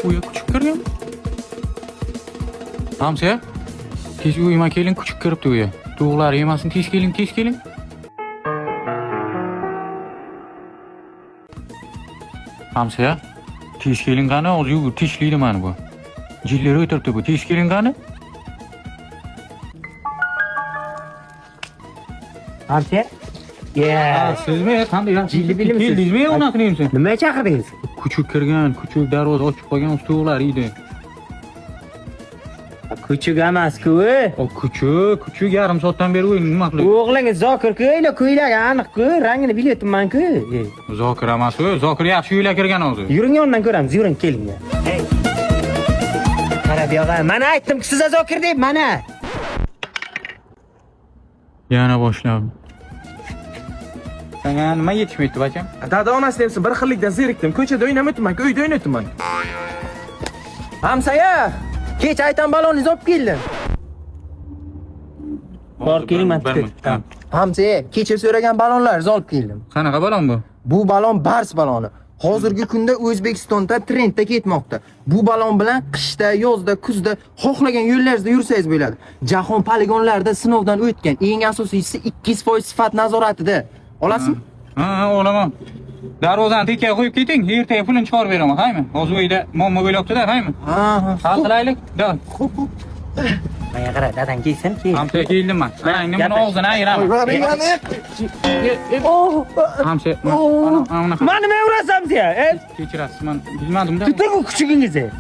Uya küçük kirgan. Hamsa. Tez uyuma kelin küçük kiribdi uya. Tug'lar yemasin tez kelin. Hamsa. Tez kelin qani o'zi yugur tishlaydi mana bu. Jilleri o'tiribdi bu. Tez kelin qani? Hamsa? Ya. Sizmi? Qanday yaxshi Jilli bilimsiz. keldingizmi unaqa deyimsiz? Nima chaqirdingiz? Küçük kirgan, küçük darvoza ochib qolgan ustuvlar edi. Küçük emas-ku. O küçük yarim soatdan beri o'yin maqli. O'g'lingiz Zokir-ku, ko'ylagi aniq-ku, rangini bilyapman-ku. Zokir emas u, Zokir yaxshi uylar kirgan o'zi. Yuring yondan ko'ramiz, yuring keling. Hey. Qara bu yoqqa, mana aytdim-ku siz Zokir deb, mana. Yana boshlab. Senga nima yetishmaydi bacham? Dada onasi demsin bir xillikdan zerikdim. Ko'chada o'ynamayapman, uyda o'ynayapman. Hamsaya, kech aytan baloningizni olib keldim. Bor keling, men tutib. Hamsaya, kecha so'ragan balonlaringizni olib keldim. Qanaqa balon bu? Bu balon Bars baloni. Hozirgi kunda O'zbekistonda trendda ketmoqda. Bu balon bilan qishda, yozda, kuzda xohlagan yo'llaringizda yursangiz bo'ladi. Jahon poligonlarida sinovdan o'tgan. Eng asosiysi 200% sifat nazoratida. Olasizmi? Ha, olaman. Darvozani tekkaga qo'yib keting, ertaga pulini chiqarib beraman, haymi? Hozir uyda muammo bo'lyapti-da, haymi? Ha. Hal qilaylik. Da. Menga qara, dadang kelsin, kel. Hamsa keldim men. Mana nimani og'zini ayiraman. Hamsa, mana Mana nima urasam sen? kechirasiz, men bilmadim-da. Tuting u kuchugingizni.